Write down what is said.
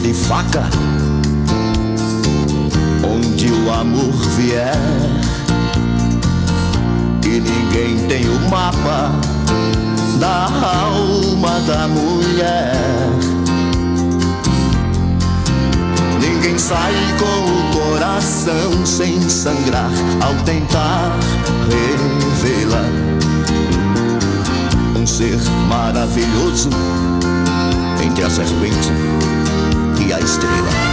de faca. Onde o amor vier e ninguém tem o mapa da alma da mulher. Ninguém sai com o coração sem sangrar ao tentar revelar um ser maravilhoso entre a serpente e a estrela.